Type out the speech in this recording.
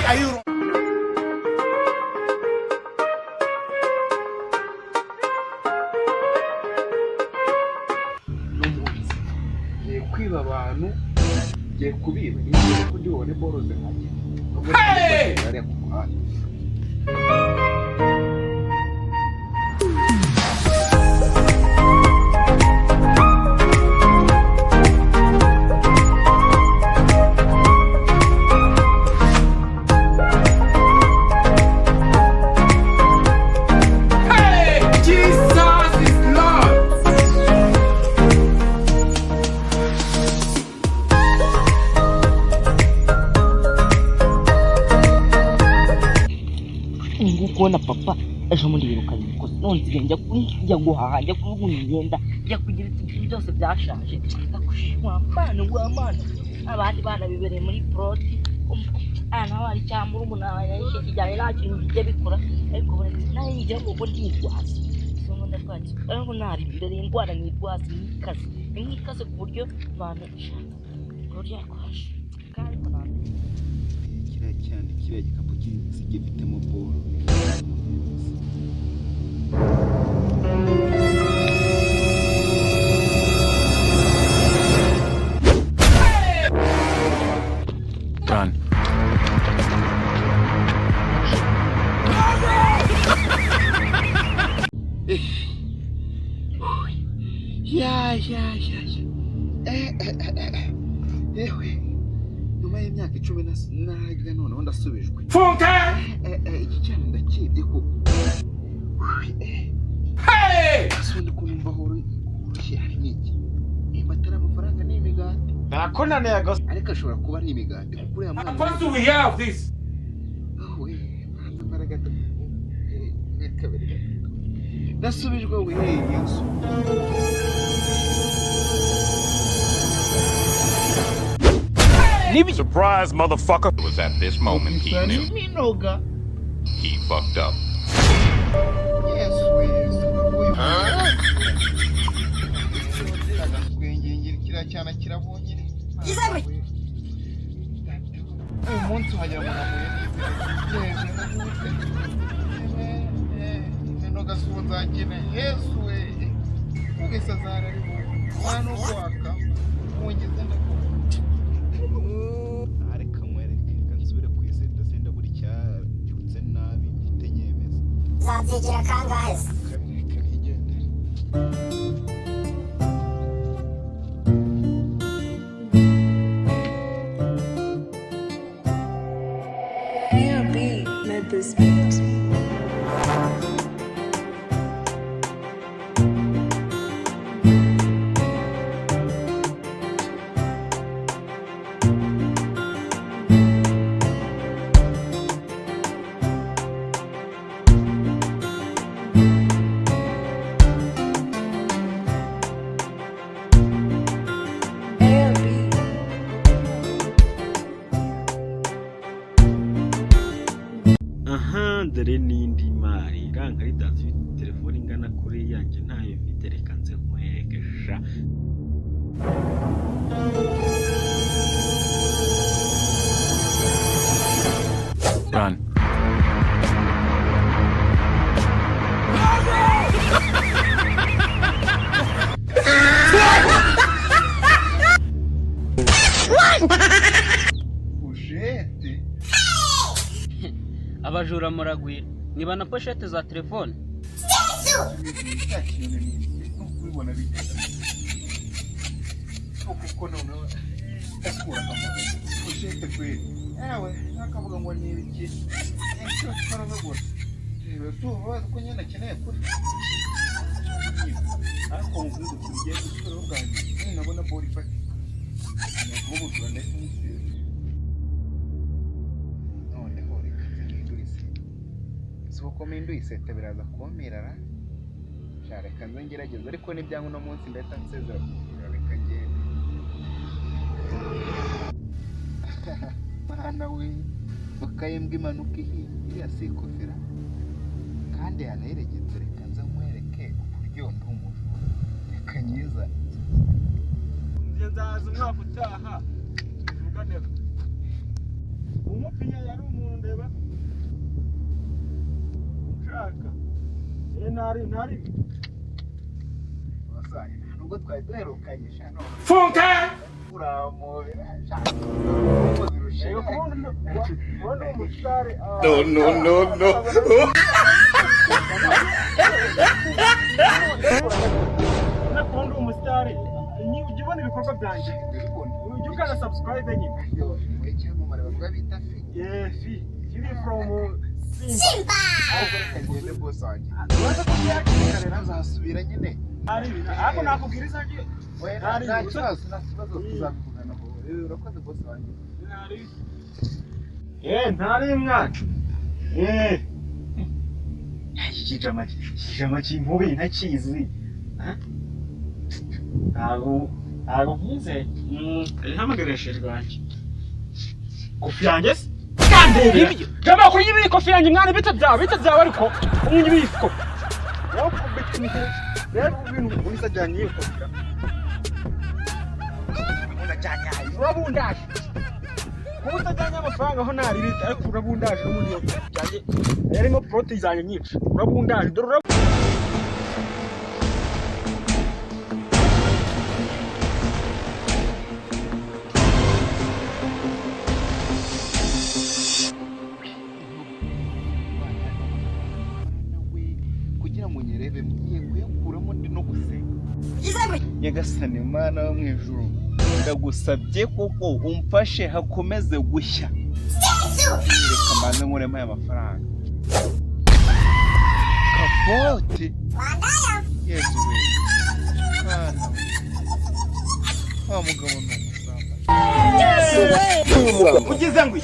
Are you kwiba abantu giye kubiba niyo kujya ubone boroze nkajye nubwo ari ku muhanda. Kubona papa ejo muri birukanye kuko none njya guhaha njya kugura imyenda njya kugira ibintu byose byashaje ndakushima mwana w'amana abandi bana bibereye muri proti nawe ari cyamura umunara yashye kijyanye nta kintu bijye bikora ariko bone nawe ngira ngo nditwase songo ndatwaje ariko nari imbere y'indwara nitwase n'ikaze ku buryo abantu burya kwashe kandi kiriya cyane kiriya gikapu gifitemo boro. Run. Ewe nyuma y'imyaka 10 narajya noneho ndasubijwe. Iki cyane ndakibye ko asundi kumva horo hari niki imatara amafaranga n'imigati nakonane yagose ariko ashobora kuba ari imigati kuri ya mwana. What do we have this? Baragata kabiri ndasubijwe we Yesu. Surprise, motherfucker! It was at this moment he knew he fucked up. Yes, kira cyana kirabonye umunsi wagira ngo no gasunza kine Yesu we ugesa zara ari mwana kwaka mungeze ndako areka mwereke kansubire kwiseta senda buri cyarutse nabi mfite nyemeza zategera kangahe This beat. dore n'indi mari iranga ridanze telefone ingana kuri yanjye ntayo mfite reka nze nkwerekesha. Run. Ujete abajura muragwira niba na pochette za telefone kubibona bigenda kuko none akura ujete kweli ewe nakavuga ngo ni ibiki cyo twarabagora tuba ko nyine nakeneye kuri ariko ubu tugiye gukora ubwanjye nabona body fat n'ubu turande uko iseta biraza kumirara shareka nze ngerageza ariko n'ibyangu no munsi ndahita nsezera reka ngende mana we bakayembwa imanuka iriya sikofera kandi yanaheregetse reka nze nkwereke uburyo ndi umuntu reka nyiza nzaza umwaka utaha tuvuganira umupinya yari umuntu kundeba ushaka ntari wasaye nubwo twari duherukanye shano funka uramubera rero kubona umusitari no nakunda umusitari ni ujya ubona ibikorwa byanjye ujya ukana subscribe nyine wekeye mu mareba kwa bita fi Fili from Simba kagende boss wanjye waza kubyakira nazasubira nyine ariko nakubwiriza ngiye nta kibazo tuzabivugana urakoze boss wanjye ntari mwana ikijama cy'inkubi ntakizi ntabwo nkize ihamagarishe rwanjye kofi yanjye se kandebe jama kuri ibi kofi yanjye mwana bita byawe ariko umwe ibiko rero kubitse rero ibintu unisajyanye kofi unajyanye urabundaje kubutajyanye amafaranga aho ntari bita ariko urabundaje no muri yo cyane yarimo protein zanjye nyinshi urabundaje dore kugira ngo nyerebe mugiye kuyakuramo ndi no gusenga nyagasani mana wo mu ijuru ndagusabye koko umfashe hakomeze gushya reka mbanze nkuremo aya mafaranga kapote yesu we kana wa mugabo ni umusambanyi ugize ngo